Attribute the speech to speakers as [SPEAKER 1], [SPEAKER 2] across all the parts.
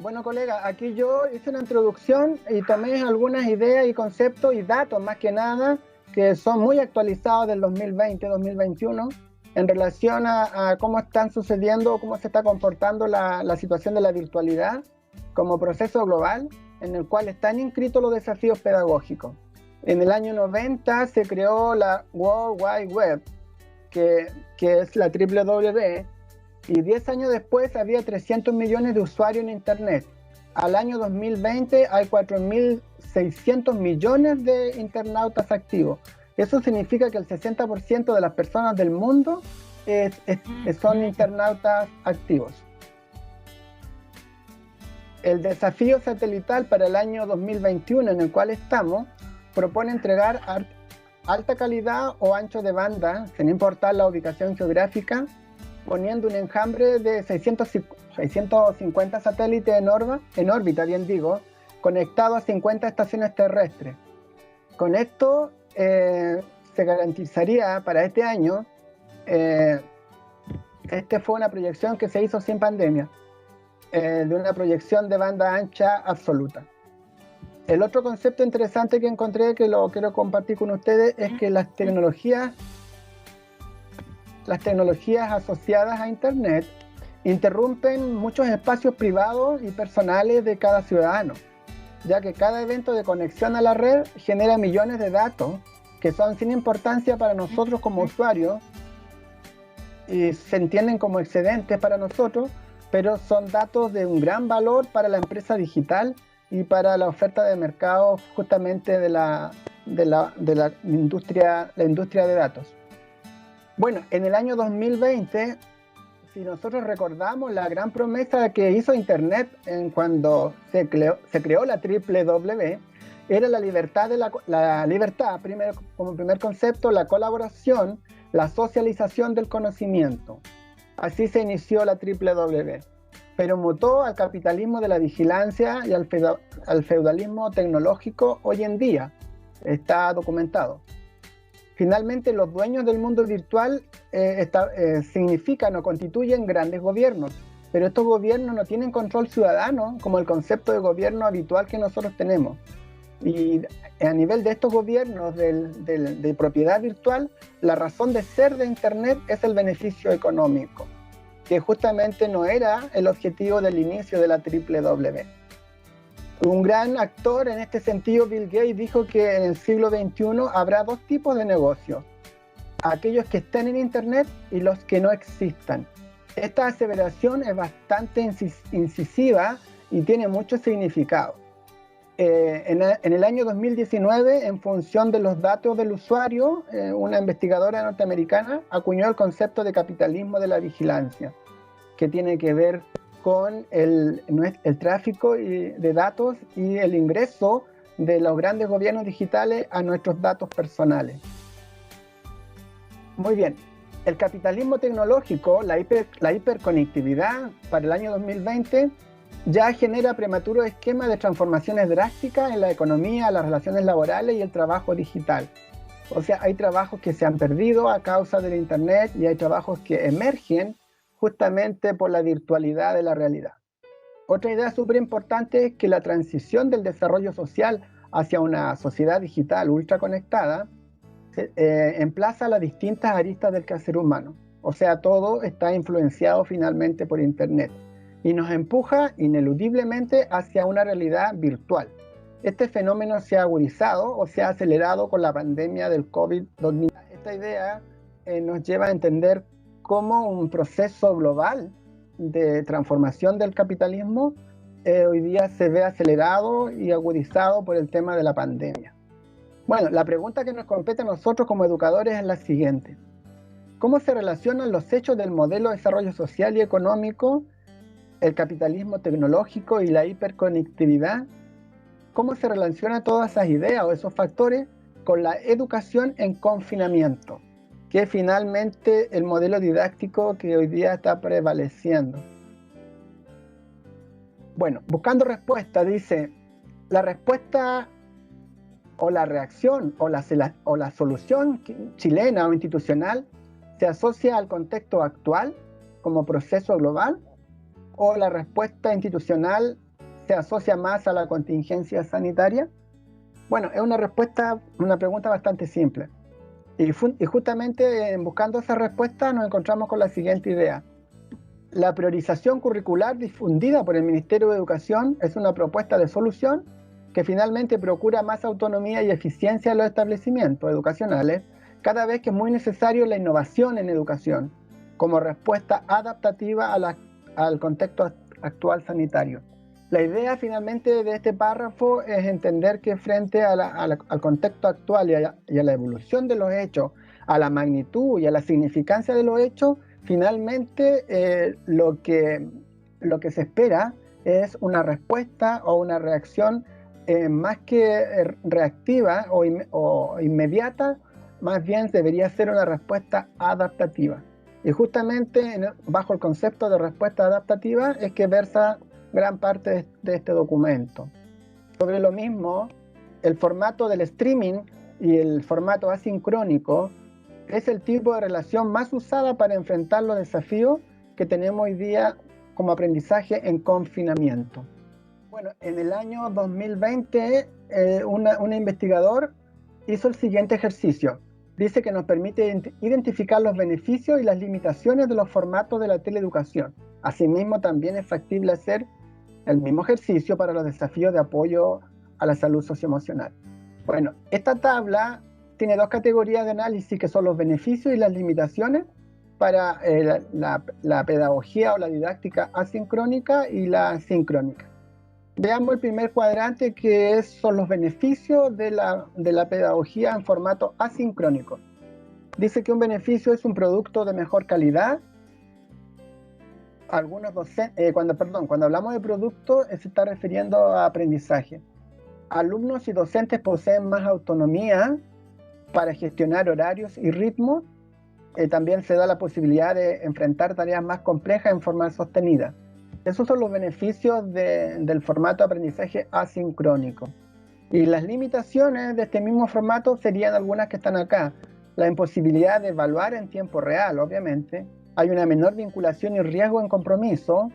[SPEAKER 1] Bueno, colega, aquí yo hice una introducción y tomé algunas ideas y conceptos y datos, más que nada, que son muy actualizados del 2020-2021 en relación a cómo están sucediendo, cómo se está comportando la situación de la virtualidad como proceso global en el cual están inscritos los desafíos pedagógicos. En el año 90 se creó la World Wide Web, que es la WWW, y 10 años después había 300 millones de usuarios en Internet. Al año 2020 hay 4.600 millones de internautas activos. Eso significa que el 60% de las personas del mundo son internautas activos. El desafío satelital para el año 2021 en el cual estamos propone entregar alta calidad o ancho de banda, sin importar la ubicación geográfica, poniendo un enjambre de 650 satélites en órbita, bien digo, conectados a 50 estaciones terrestres. Con esto se garantizaría para este año, fue una proyección que se hizo sin pandemia, de una proyección de banda ancha absoluta. El otro concepto interesante que encontré, que lo quiero compartir con ustedes, es que las tecnologías asociadas a Internet interrumpen muchos espacios privados y personales de cada ciudadano, ya que cada evento de conexión a la red genera millones de datos que son sin importancia para nosotros como usuarios y se entienden como excedentes para nosotros, pero son datos de un gran valor para la empresa digital y para la oferta de mercado justamente de la industria de datos. Bueno, en el año 2020, si nosotros recordamos la gran promesa que hizo Internet cuando se creó la WWW, era la libertad, como primer concepto, la colaboración, la socialización del conocimiento. Así se inició la WWW, pero mutó al capitalismo de la vigilancia y al feudalismo tecnológico hoy en día. Está documentado. Finalmente, los dueños del mundo virtual significan o constituyen grandes gobiernos, pero estos gobiernos no tienen control ciudadano como el concepto de gobierno habitual que nosotros tenemos. Y a nivel de estos gobiernos de propiedad virtual, la razón de ser de Internet es el beneficio económico, que justamente no era el objetivo del inicio de la WWW. Un gran actor en este sentido, Bill Gates, dijo que en el siglo XXI habrá dos tipos de negocios: aquellos que estén en Internet y los que no existan. Esta aseveración es bastante incisiva y tiene mucho significado. En el año 2019, en función de los datos del usuario, una investigadora norteamericana acuñó el concepto de capitalismo de la vigilancia, que tiene que ver con el tráfico de datos y el ingreso de los grandes gobiernos digitales a nuestros datos personales. Muy bien, el capitalismo tecnológico, la hiperconectividad para el año 2020 ya genera prematuros esquemas de transformaciones drásticas en la economía, las relaciones laborales y el trabajo digital. O sea, hay trabajos que se han perdido a causa del Internet y hay trabajos que emergen justamente por la virtualidad de la realidad. Otra idea súper importante es que la transición del desarrollo social hacia una sociedad digital ultra conectada emplaza las distintas aristas del quehacer humano. O sea, todo está influenciado finalmente por Internet y nos empuja ineludiblemente hacia una realidad virtual. Este fenómeno se ha agudizado o se ha acelerado con la pandemia del COVID-19. Esta idea nos lleva a entender cómo un proceso global de transformación del capitalismo hoy día se ve acelerado y agudizado por el tema de la pandemia. Bueno, la pregunta que nos compete a nosotros como educadores es la siguiente: ¿cómo se relacionan los hechos del modelo de desarrollo social y económico, el capitalismo tecnológico y la hiperconectividad? ¿Cómo se relacionan todas esas ideas o esos factores con la educación en confinamiento, que es finalmente el modelo didáctico que hoy día está prevaleciendo? Bueno, buscando respuesta, dice, la respuesta o la reacción o la solución chilena o institucional se asocia al contexto actual como proceso global, o la respuesta institucional se asocia más a la contingencia sanitaria? Bueno, es una pregunta bastante simple. Y justamente buscando esa respuesta nos encontramos con la siguiente idea. La priorización curricular difundida por el Ministerio de Educación es una propuesta de solución que finalmente procura más autonomía y eficiencia en los establecimientos educacionales, cada vez que es muy necesario la innovación en educación, como respuesta adaptativa al contexto actual sanitario. La idea finalmente de este párrafo es entender que frente al contexto actual y a la evolución de los hechos, a la magnitud y a la significancia de los hechos, finalmente lo que se espera es una respuesta o una reacción más que reactiva o inmediata, más bien debería ser una respuesta adaptativa. Y justamente bajo el concepto de respuesta adaptativa es que versa gran parte de este documento. Sobre lo mismo, el formato del streaming y el formato asincrónico es el tipo de relación más usada para enfrentar los desafíos que tenemos hoy día como aprendizaje en confinamiento. Bueno, en el año 2020, un investigador hizo el siguiente ejercicio. Dice que nos permite identificar los beneficios y las limitaciones de los formatos de la teleeducación. Asimismo, también es factible hacer el mismo ejercicio para los desafíos de apoyo a la salud socioemocional. Bueno, esta tabla tiene dos categorías de análisis que son los beneficios y las limitaciones para la pedagogía o la didáctica asincrónica y la sincrónica. Veamos el primer cuadrante, que son los beneficios de la pedagogía en formato asincrónico. Dice que un beneficio es un producto de mejor calidad. Cuando hablamos de producto, se está refiriendo a aprendizaje. Alumnos y docentes poseen más autonomía para gestionar horarios y ritmos. También se da la posibilidad de enfrentar tareas más complejas en forma sostenida. Esos son los beneficios del formato de aprendizaje asincrónico. Y las limitaciones de este mismo formato serían algunas que están acá. La imposibilidad de evaluar en tiempo real, obviamente. Hay una menor vinculación y riesgo en compromiso.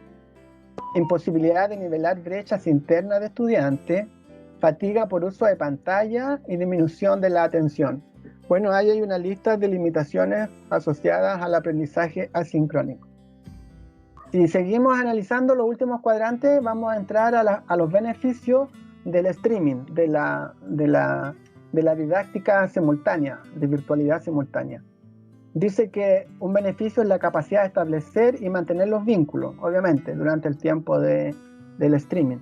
[SPEAKER 1] Imposibilidad de nivelar brechas internas de estudiantes. Fatiga por uso de pantalla y disminución de la atención. Bueno, ahí hay una lista de limitaciones asociadas al aprendizaje asincrónico. Si seguimos analizando los últimos cuadrantes, vamos a entrar a los beneficios del streaming, de la didáctica simultánea, de virtualidad simultánea. Dice que un beneficio es la capacidad de establecer y mantener los vínculos, obviamente, durante el tiempo del streaming.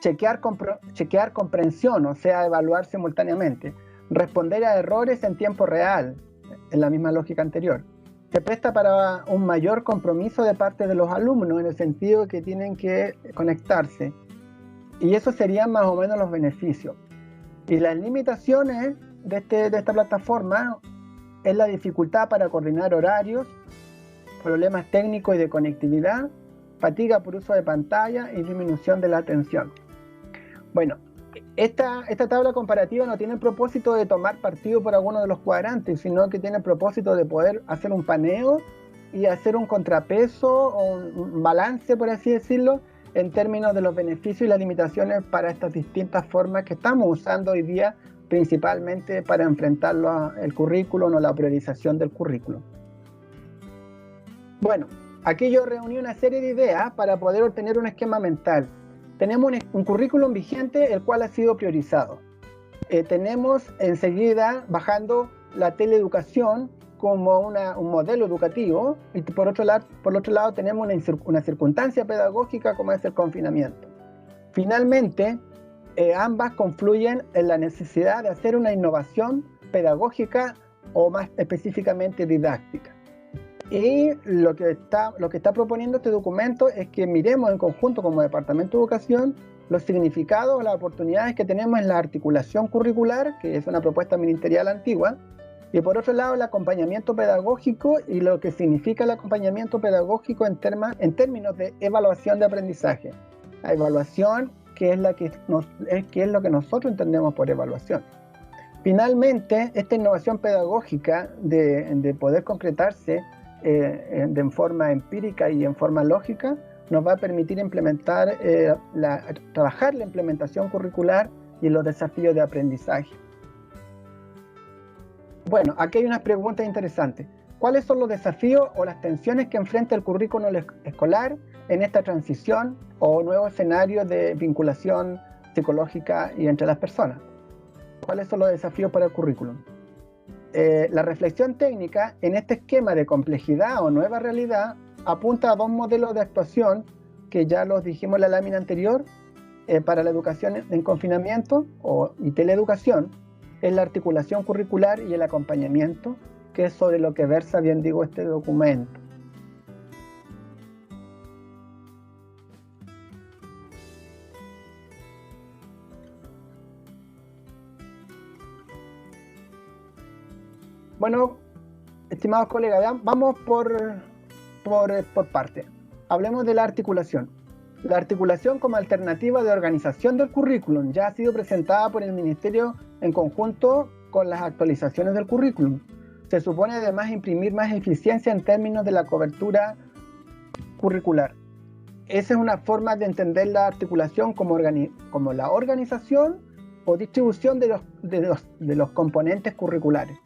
[SPEAKER 1] Chequear comprensión, o sea, evaluar simultáneamente. Responder a errores en tiempo real, en la misma lógica anterior. Se presta para un mayor compromiso de parte de los alumnos, en el sentido de que tienen que conectarse. Y eso serían más o menos los beneficios. Y las limitaciones de esta plataforma es la dificultad para coordinar horarios, problemas técnicos y de conectividad, fatiga por uso de pantalla y disminución de la atención. Bueno, esta tabla comparativa no tiene el propósito de tomar partido por alguno de los cuadrantes, sino que tiene el propósito de poder hacer un paneo y hacer un contrapeso o un balance, por así decirlo, en términos de los beneficios y las limitaciones para estas distintas formas que estamos usando hoy día, principalmente para enfrentar el currículum o la priorización del currículum. Bueno, aquí yo reuní una serie de ideas para poder obtener un esquema mental. Tenemos un currículum vigente, el cual ha sido priorizado. Tenemos enseguida bajando la teleeducación como un modelo educativo, y por otro lado tenemos una circunstancia pedagógica como es el confinamiento. Finalmente, ambas confluyen en la necesidad de hacer una innovación pedagógica o más específicamente didáctica. Y lo que está proponiendo este documento es que miremos en conjunto como Departamento de Educación los significados, las oportunidades que tenemos en la articulación curricular, que es una propuesta ministerial antigua, y por otro lado el acompañamiento pedagógico y lo que significa el acompañamiento pedagógico en términos de evaluación de aprendizaje. La evaluación, que es lo que nosotros entendemos por evaluación. Finalmente, esta innovación pedagógica de poder concretarse en forma empírica y en forma lógica, nos va a permitir implementar, trabajar la implementación curricular y los desafíos de aprendizaje. Bueno, aquí hay unas preguntas interesantes. ¿Cuáles son los desafíos o las tensiones que enfrenta el currículo escolar en esta transición o nuevo escenario de vinculación psicológica y entre las personas? ¿Cuáles son los desafíos para el currículum? La reflexión técnica en este esquema de complejidad o nueva realidad apunta a dos modelos de actuación que ya los dijimos en la lámina anterior para la educación en confinamiento y teleeducación, es la articulación curricular y el acompañamiento, que es sobre lo que versa, bien digo, este documento. Bueno, estimados colegas, vamos por parte. Hablemos de la articulación. La articulación como alternativa de organización del currículum ya ha sido presentada por el Ministerio en conjunto con las actualizaciones del currículum. Se supone además imprimir más eficiencia en términos de la cobertura curricular. Esa es una forma de entender la articulación como la organización o distribución de los componentes curriculares.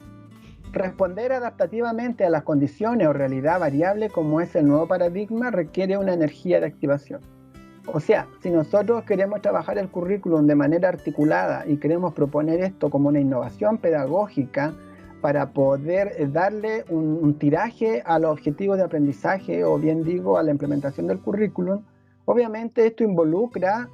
[SPEAKER 1] Responder adaptativamente a las condiciones o realidad variable como es el nuevo paradigma requiere una energía de activación. O sea, si nosotros queremos trabajar el currículum de manera articulada y queremos proponer esto como una innovación pedagógica para poder darle un tiraje a los objetivos de aprendizaje o bien digo a la implementación del currículum, obviamente esto involucra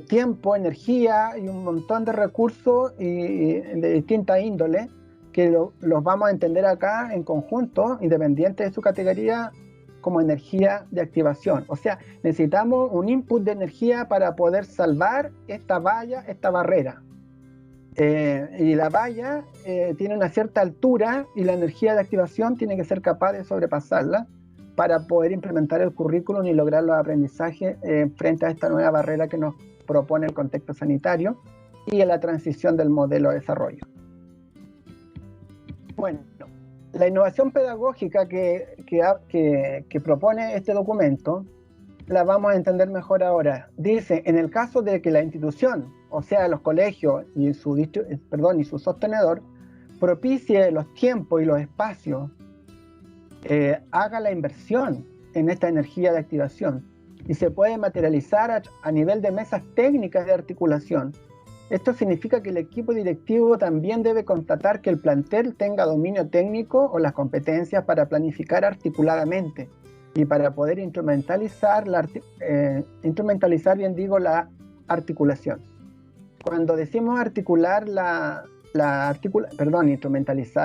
[SPEAKER 1] tiempo, energía y un montón de recursos de distinta índole que los vamos a entender acá en conjunto, independiente de su categoría, como energía de activación. O sea, necesitamos un input de energía para poder salvar esta valla, esta barrera. Y la valla tiene una cierta altura y la energía de activación tiene que ser capaz de sobrepasarla para poder implementar el currículum y lograr los aprendizajes frente a esta nueva barrera que nos propone el contexto sanitario y en la transición del modelo de desarrollo. Bueno, la innovación pedagógica que propone este documento la vamos a entender mejor ahora. Dice, en el caso de que la institución, o sea, los colegios y su sostenedor, propicie los tiempos y los espacios, haga la inversión en esta energía de activación y se puede materializar a nivel de mesas técnicas de articulación. Esto significa que el equipo directivo también debe constatar que el plantel tenga dominio técnico o las competencias para planificar articuladamente y para poder instrumentalizar bien digo, la articulación. Cuando decimos instrumentalizar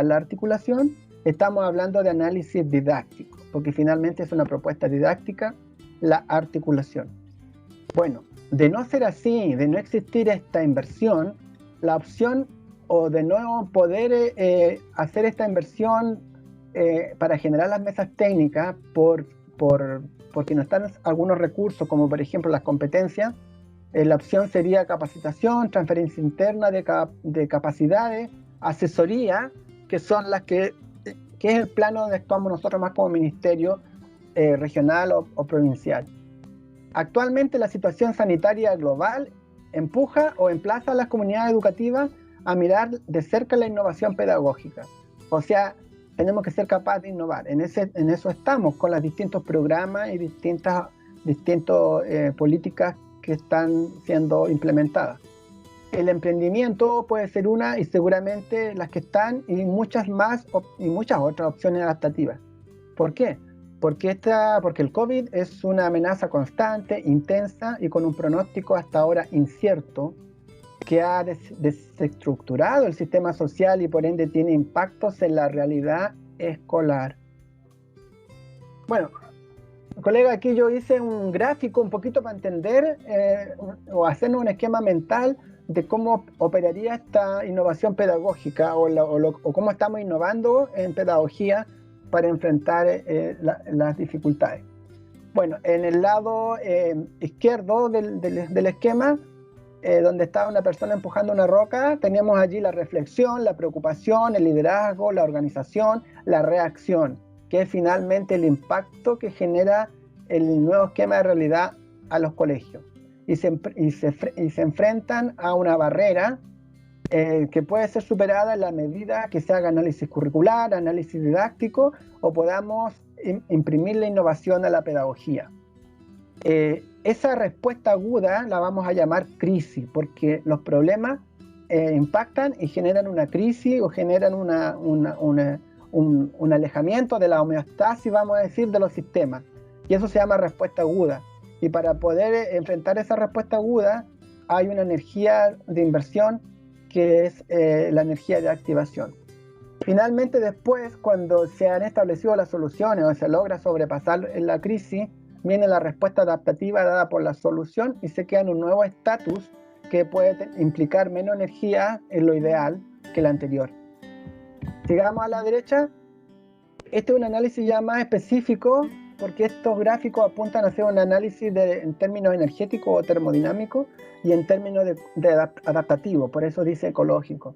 [SPEAKER 1] la articulación, estamos hablando de análisis didáctico, porque finalmente es una propuesta didáctica la articulación. Bueno, de no ser así, de no existir esta inversión, la opción o de no poder hacer esta inversión para generar las mesas técnicas porque no están algunos recursos, como por ejemplo las competencias, la opción sería capacitación, transferencia interna de capacidades, asesoría, que son las que es el plano donde actuamos nosotros más como ministerio regional o provincial. Actualmente la situación sanitaria global empuja o emplaza a las comunidades educativas a mirar de cerca la innovación pedagógica. O sea, tenemos que ser capaces de innovar. En eso estamos con los distintos programas y distintas políticas que están siendo implementadas. El emprendimiento puede ser una y seguramente las que están y muchas más y muchas otras opciones adaptativas. ¿Por qué? Porque el COVID es una amenaza constante, intensa y con un pronóstico hasta ahora incierto que ha desestructurado el sistema social y por ende tiene impactos en la realidad escolar. Bueno, colega, aquí yo hice un gráfico un poquito para entender o hacernos un esquema mental de cómo operaría esta innovación pedagógica o cómo estamos innovando en pedagogía para enfrentar las dificultades. Bueno, en el lado izquierdo del esquema, donde estaba una persona empujando una roca, teníamos allí la reflexión, la preocupación, el liderazgo, la organización, la reacción, que es finalmente el impacto que genera el nuevo esquema de realidad a los colegios y se enfrentan a una barrera que puede ser superada en la medida que se haga análisis curricular, análisis didáctico, o podamos imprimir la innovación a la pedagogía. Esa respuesta aguda la vamos a llamar crisis, porque los problemas impactan y generan una crisis o generan un alejamiento de la homeostasis, vamos a decir, de los sistemas. Y eso se llama respuesta aguda. Y para poder enfrentar esa respuesta aguda hay una energía de inversión que es la energía de activación. Finalmente, después, cuando se han establecido las soluciones o se logra sobrepasar la crisis, viene la respuesta adaptativa dada por la solución y se queda en un nuevo estatus que puede implicar menos energía en lo ideal que la anterior. Sigamos a la derecha. Este es un análisis ya más específico porque estos gráficos apuntan a hacer un análisis en términos energéticos o termodinámicos y en términos de adaptativo, por eso dice ecológico.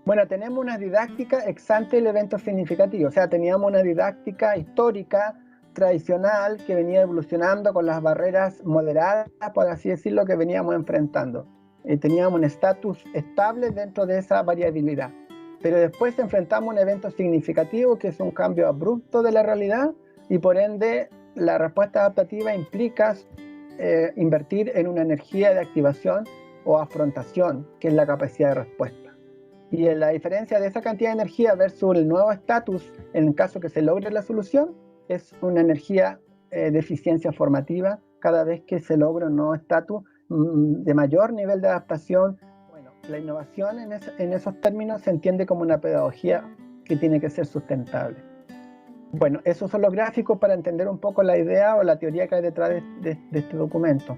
[SPEAKER 1] Bueno, tenemos una didáctica ex ante el evento significativo, o sea, teníamos una didáctica histórica, tradicional, que venía evolucionando con las barreras moderadas, por así decirlo, que veníamos enfrentando. Teníamos un estatus estable dentro de esa variabilidad. Pero después enfrentamos un evento significativo, que es un cambio abrupto de la realidad, y por ende la respuesta adaptativa implica invertir en una energía de activación o afrontación, que es la capacidad de respuesta. Y la diferencia de esa cantidad de energía versus el nuevo estatus, en el caso que se logre la solución, es una energía de eficiencia formativa cada vez que se logra un nuevo estatus de mayor nivel de adaptación. Bueno, la innovación en esos términos se entiende como una pedagogía que tiene que ser sustentable. Bueno, esos son los gráficos para entender un poco la idea o la teoría que hay detrás de este documento.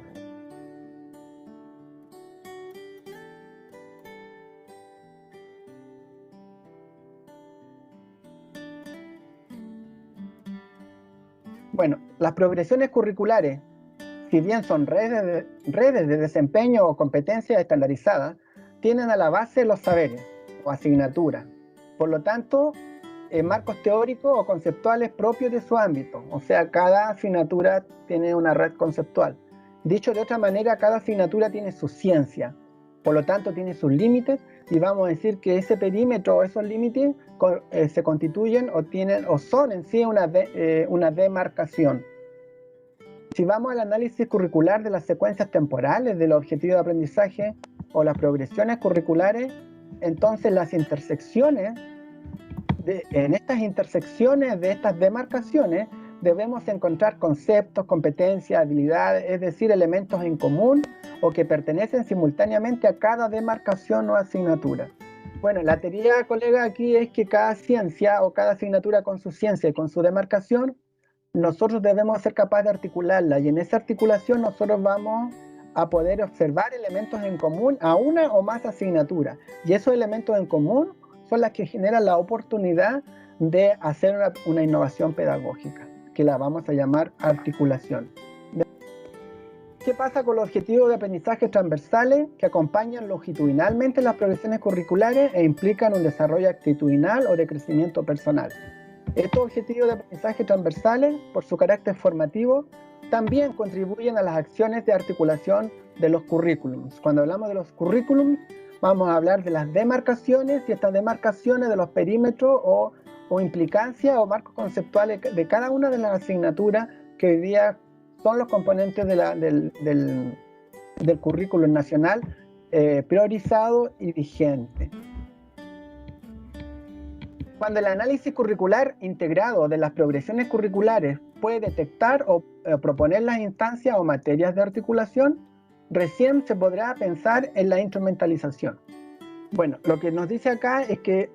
[SPEAKER 1] Bueno, las progresiones curriculares, si bien son redes de desempeño o competencias estandarizadas, tienen a la base los saberes o asignaturas. Por lo tanto, marcos teóricos o conceptuales propios de su ámbito. O sea, cada asignatura tiene una red conceptual. Dicho de otra manera, cada asignatura tiene su ciencia. Por lo tanto, tiene sus límites y vamos a decir que ese perímetro o esos límites se constituyen o son en sí una demarcación. Si vamos al análisis curricular de las secuencias temporales de los objetivos de aprendizaje o las progresiones curriculares, entonces las intersecciones, en estas intersecciones de estas demarcaciones debemos encontrar conceptos, competencias, habilidades, es decir, elementos en común o que pertenecen simultáneamente a cada demarcación o asignatura. Bueno, la teoría, colega, aquí es que cada ciencia o cada asignatura con su ciencia y con su demarcación, nosotros debemos ser capaces de articularla, y en esa articulación nosotros vamos a poder observar elementos en común a una o más asignaturas, y esos elementos en común son las que generan la oportunidad de hacer una innovación pedagógica, que la vamos a llamar articulación. ¿Qué pasa con los objetivos de aprendizaje transversales que acompañan longitudinalmente las progresiones curriculares e implican un desarrollo actitudinal o de crecimiento personal? Estos objetivos de aprendizaje transversales, por su carácter formativo, también contribuyen a las acciones de articulación de los currículums. Cuando hablamos de los currículums, vamos a hablar de las demarcaciones y estas demarcaciones de los perímetros o implicancias o marcos conceptuales de cada una de las asignaturas que hoy día son los componentes del currículum nacional priorizado y vigente. Cuando el análisis curricular integrado de las progresiones curriculares puede detectar o proponer las instancias o materias de articulación, recién se podrá pensar en la instrumentalización. Bueno, lo que nos dice acá es que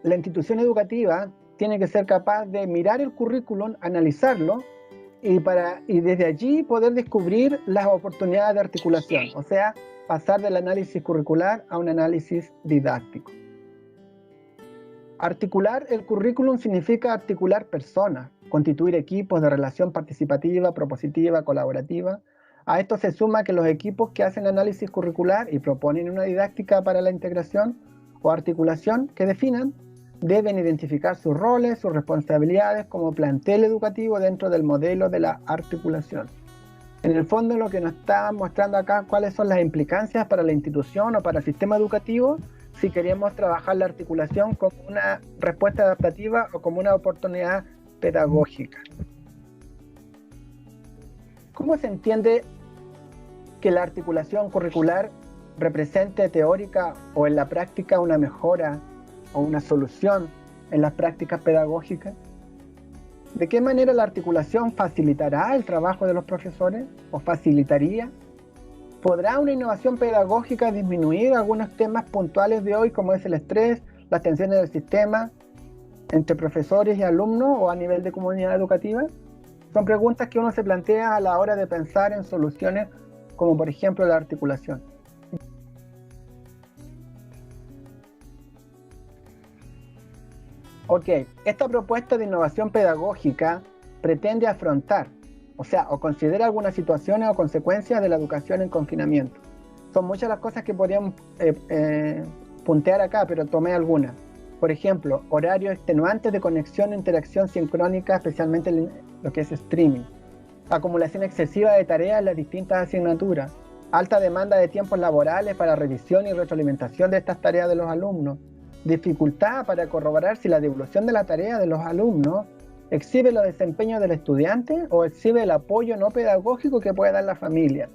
[SPEAKER 1] la institución educativa tiene que ser capaz de mirar el currículum, analizarlo, y desde allí poder descubrir las oportunidades de articulación, o sea, pasar del análisis curricular a un análisis didáctico. Articular el currículum significa articular personas, constituir equipos de relación participativa, propositiva, colaborativa. A esto se suma que los equipos que hacen análisis curricular y proponen una didáctica para la integración o articulación que definan, deben identificar sus roles, sus responsabilidades como plantel educativo dentro del modelo de la articulación. En el fondo, lo que nos está mostrando acá, cuáles son las implicancias para la institución o para el sistema educativo si queremos trabajar la articulación como una respuesta adaptativa o como una oportunidad pedagógica. ¿Cómo se entiende que la articulación curricular represente teórica o en la práctica una mejora o una solución en las prácticas pedagógicas? ¿De qué manera la articulación facilitará el trabajo de los profesores o facilitaría? ¿Podrá una innovación pedagógica disminuir algunos temas puntuales de hoy como es el estrés, las tensiones del sistema entre profesores y alumnos o a nivel de comunidad educativa? Son preguntas que uno se plantea a la hora de pensar en soluciones como por ejemplo la articulación. Ok, esta propuesta de innovación pedagógica pretende afrontar, o considera algunas situaciones o consecuencias de la educación en confinamiento. Son muchas las cosas que podríamos puntear acá, pero tomé algunas. Por ejemplo, horarios extenuantes de conexión e interacción sincrónica, especialmente en lo que es streaming. Acumulación excesiva de tareas en las distintas asignaturas. Alta demanda de tiempos laborales para revisión y retroalimentación de estas tareas de los alumnos. Dificultad para corroborar si la devolución de la tarea de los alumnos exhibe los desempeños del estudiante o exhibe el apoyo no pedagógico que puede dar la familia.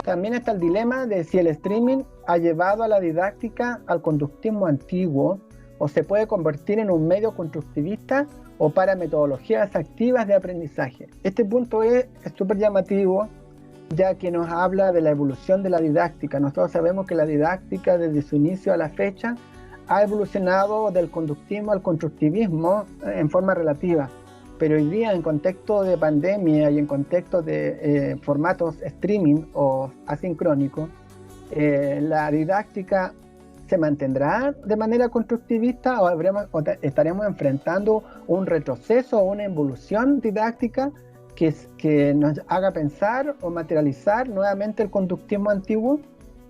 [SPEAKER 1] También está el dilema de si el streaming ha llevado a la didáctica al conductismo antiguo o se puede convertir en un medio constructivista o para metodologías activas de aprendizaje. Este punto es súper llamativo, ya que nos habla de la evolución de la didáctica. Nosotros sabemos que la didáctica desde su inicio a la fecha ha evolucionado del conductismo al constructivismo en forma relativa, pero hoy día en contexto de pandemia y en contexto de formatos streaming o asincrónicos, la didáctica se mantendrá de manera constructivista o estaremos enfrentando un retroceso o una evolución didáctica que nos haga pensar o materializar nuevamente el conductismo antiguo.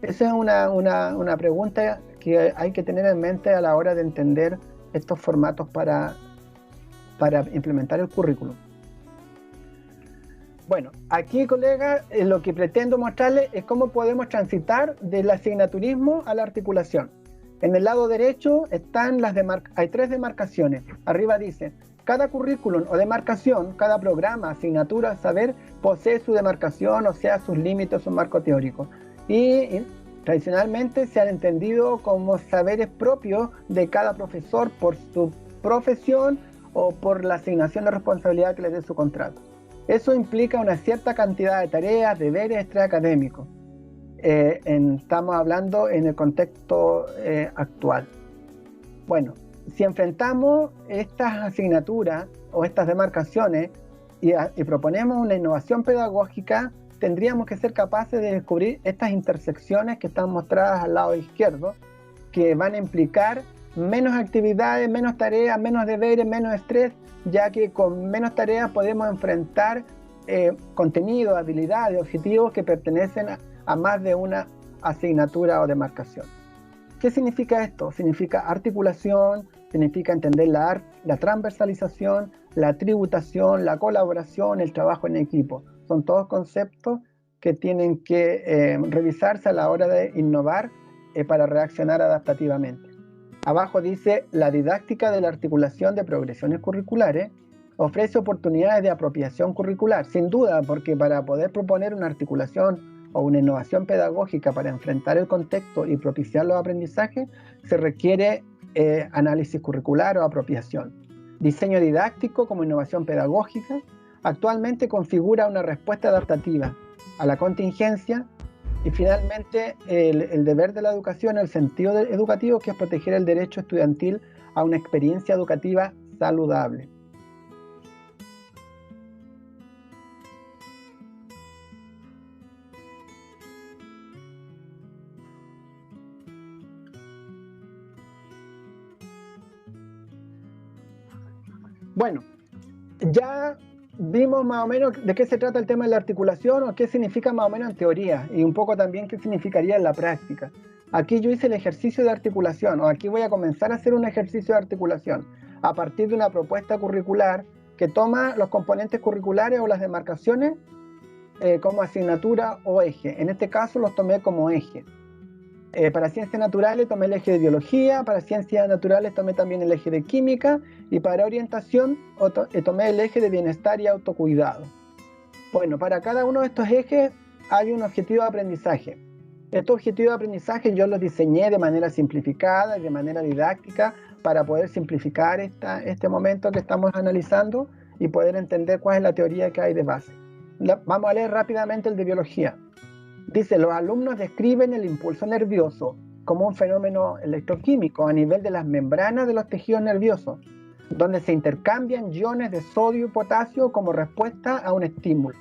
[SPEAKER 1] Esa es una pregunta que hay que tener en mente a la hora de entender estos formatos para implementar el currículum. Bueno, aquí, colegas, lo que pretendo mostrarles es cómo podemos transitar del asignaturismo a la articulación. En el lado derecho están hay 3 demarcaciones. Arriba dice, cada currículum o demarcación, cada programa, asignatura, saber, posee su demarcación, o sea, sus límites, su marco teórico. Y tradicionalmente se han entendido como saberes propios de cada profesor por su profesión o por la asignación de responsabilidad que le dé su contrato. Eso implica una cierta cantidad de tareas, deberes extraacadémicos. Estamos hablando en el contexto actual. Bueno, si enfrentamos estas asignaturas o estas demarcaciones y proponemos una innovación pedagógica, tendríamos que ser capaces de descubrir estas intersecciones que están mostradas al lado izquierdo, que van a implicar menos actividades, menos tareas, menos deberes, menos estrés, ya que con menos tareas podemos enfrentar contenidos, habilidades, objetivos que pertenecen a más de una asignatura o demarcación. ¿Qué significa esto? Significa articulación, significa entender la transversalización, la tributación, la colaboración, el trabajo en equipo. Son todos conceptos que tienen que revisarse a la hora de innovar para reaccionar adaptativamente. Abajo dice, la didáctica de la articulación de progresiones curriculares ofrece oportunidades de apropiación curricular, sin duda, porque para poder proponer una articulación o una innovación pedagógica para enfrentar el contexto y propiciar los aprendizajes, se requiere análisis curricular o apropiación. Diseño didáctico como innovación pedagógica actualmente configura una respuesta adaptativa a la contingencia y finalmente el deber de la educación, el sentido educativo, que es proteger el derecho estudiantil a una experiencia educativa saludable. Bueno, ya vimos más o menos de qué se trata el tema de la articulación o qué significa más o menos en teoría y un poco también qué significaría en la práctica. aquí yo hice el ejercicio de articulación, o aquí voy a comenzar a hacer un ejercicio de articulación a partir de una propuesta curricular que toma los componentes curriculares o las demarcaciones como asignatura o eje. En este caso los tomé como eje. Para ciencias naturales tomé el eje de biología, para ciencias naturales tomé también el eje de química, y para orientación tomé el eje de bienestar y autocuidado. Bueno, para cada uno de estos ejes hay un objetivo de aprendizaje. Estos objetivos de aprendizaje yo los diseñé de manera simplificada y de manera didáctica para poder simplificar este momento que estamos analizando y poder entender cuál es la teoría que hay de base. Vamos a leer rápidamente el de biología. Dice, los alumnos describen el impulso nervioso como un fenómeno electroquímico a nivel de las membranas de los tejidos nerviosos, donde se intercambian iones de sodio y potasio como respuesta a un estímulo.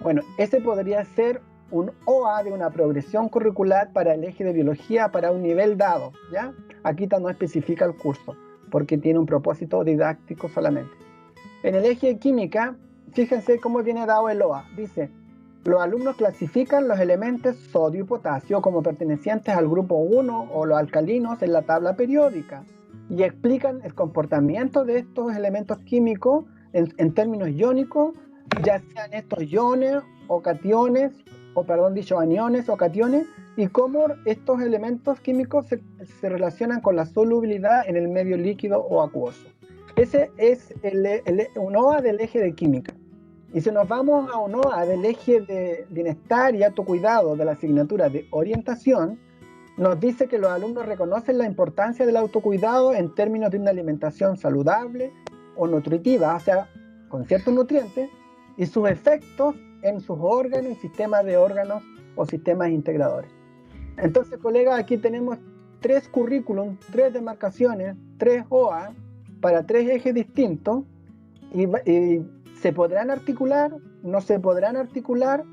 [SPEAKER 1] Bueno, ese podría ser un OA de una progresión curricular para el eje de biología para un nivel dado, ¿ya? Aquí no especifica el curso, porque tiene un propósito didáctico solamente. En el eje de química, fíjense cómo viene dado el OA. Dice, los alumnos clasifican los elementos sodio y potasio como pertenecientes al grupo 1 o los alcalinos en la tabla periódica y explican el comportamiento de estos elementos químicos en términos iónicos, ya sean estos iones o cationes, aniones o cationes, y cómo estos elementos químicos se relacionan con la solubilidad en el medio líquido o acuoso. Ese es un OA del eje de química. Y si nos vamos a un OA del eje de bienestar y autocuidado de la asignatura de orientación, nos dice que los alumnos reconocen la importancia del autocuidado en términos de una alimentación saludable o nutritiva, o sea, con ciertos nutrientes, y sus efectos en sus órganos y sistemas de órganos o sistemas integradores. Entonces, colegas, aquí tenemos 3 currículum, 3 demarcaciones, 3 OA para 3 ejes distintos, y ¿se podrán articular? ¿No se podrán articular?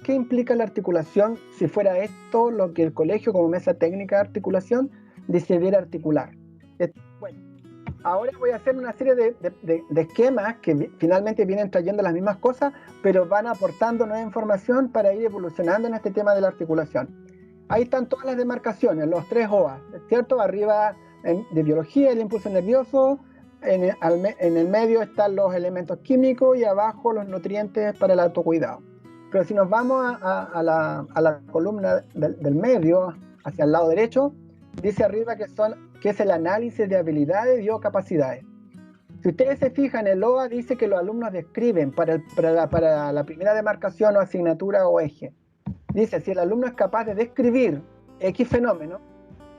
[SPEAKER 1] ¿Qué implica la articulación si fuera esto lo que el colegio como mesa técnica de articulación decidiera articular? Bueno, ahora voy a hacer una serie de esquemas que finalmente vienen trayendo las mismas cosas, pero van aportando nueva información para ir evolucionando en este tema de la articulación. Ahí están todas las demarcaciones, los 3 OA, ¿cierto? Arriba de biología, el impulso nervioso, en el medio están los elementos químicos y abajo los nutrientes para el autocuidado. Pero si nos vamos a la columna del medio, hacia el lado derecho, dice arriba que es el análisis de habilidades y o capacidades. Si ustedes se fijan, el OA dice que los alumnos describen para la primera demarcación o asignatura o eje. Dice, si el alumno es capaz de describir X fenómeno,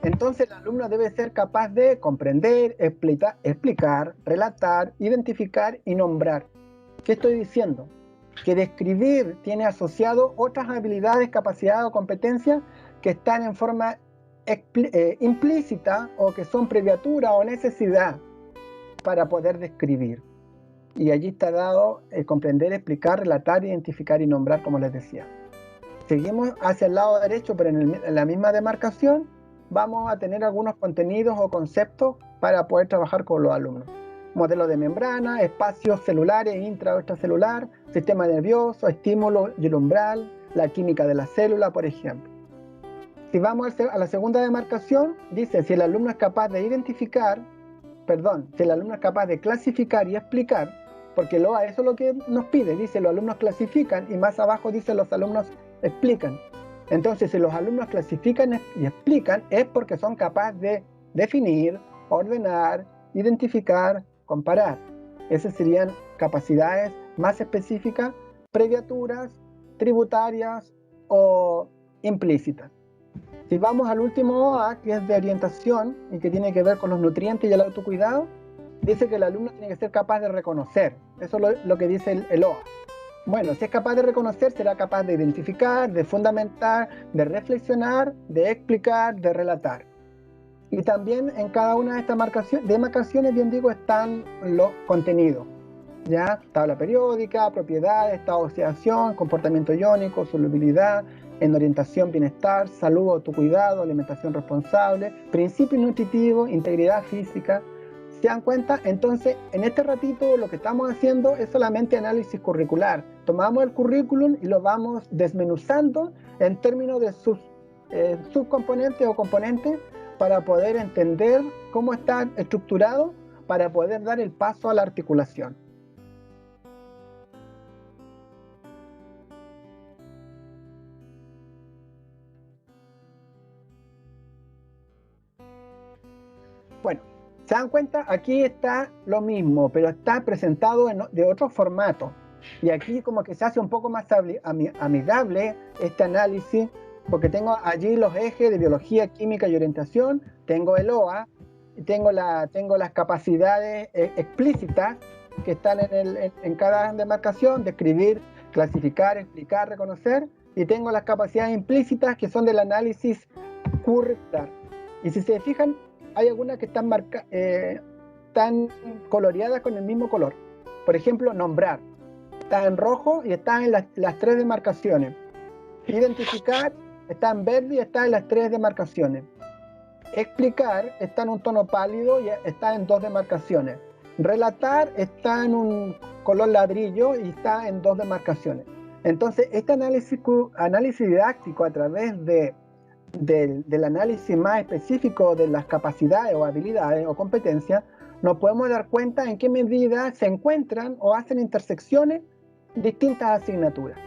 [SPEAKER 1] entonces el alumno debe ser capaz de comprender, explicar, relatar, identificar y nombrar. ¿Qué estoy diciendo? Que describir tiene asociado otras habilidades, capacidades o competencias que están en forma implícita o que son previatura o necesidad para poder describir. Y allí está dado el comprender, explicar, relatar, identificar y nombrar, como les decía. Seguimos hacia el lado derecho, pero en la misma demarcación vamos a tener algunos contenidos o conceptos para poder trabajar con los alumnos. Modelo de membrana, espacios celulares, intra o extracelular, sistema nervioso, estímulo y el umbral, la química de la célula, por ejemplo. Si vamos a la segunda demarcación, dice si el alumno es capaz de si el alumno es capaz de clasificar y explicar, porque eso es lo que nos pide, dice los alumnos clasifican y más abajo dice los alumnos explican. Entonces, si los alumnos clasifican y explican, es porque son capaces de definir, ordenar, identificar, comparar. Esas serían capacidades más específicas, previaturas, tributarias o implícitas. Si vamos al último OA, que es de orientación y que tiene que ver con los nutrientes y el autocuidado, dice que el alumno tiene que ser capaz de reconocer. Eso es lo que dice el OA. Bueno, si es capaz de reconocer, será capaz de identificar, de fundamentar, de reflexionar, de explicar, de relatar. Y también en cada una de estas demarcaciones, bien digo, están los contenidos. ¿Ya? Tabla periódica, propiedades, estado de oxidación, comportamiento iónico, solubilidad, en orientación, bienestar, salud, autocuidado, alimentación responsable, principios nutritivos, integridad física. ¿Se dan cuenta? Entonces, en este ratito lo que estamos haciendo es solamente análisis curricular. Tomamos el currículum y lo vamos desmenuzando en términos de sus subcomponentes o componentes para poder entender cómo está estructurado, para poder dar el paso a la articulación. Bueno, ¿se dan cuenta? Aquí está lo mismo, pero está presentado de otro formato. Y aquí como que se hace un poco más amigable este análisis, porque tengo allí los ejes de biología, química y orientación, tengo el OA, y tengo las capacidades explícitas que están en cada demarcación: describir, clasificar, explicar, reconocer, y tengo las capacidades implícitas que son del análisis curricular. Y si se fijan, hay algunas que están coloreadas con el mismo color. Por ejemplo, nombrar está en rojo y está en las 3 demarcaciones. Identificar está en verde y está en las 3 demarcaciones. Explicar está en un tono pálido y está en 2 demarcaciones. Relatar está en un color ladrillo y está en 2 demarcaciones. Entonces, este análisis didáctico a través del análisis más específico de las capacidades o habilidades o competencias, nos podemos dar cuenta en qué medida se encuentran o hacen intersecciones distintas asignaturas.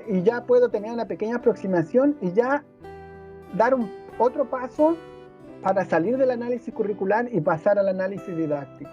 [SPEAKER 1] Y ya puedo tener una pequeña aproximación y ya dar otro paso para salir del análisis curricular y pasar al análisis didáctico.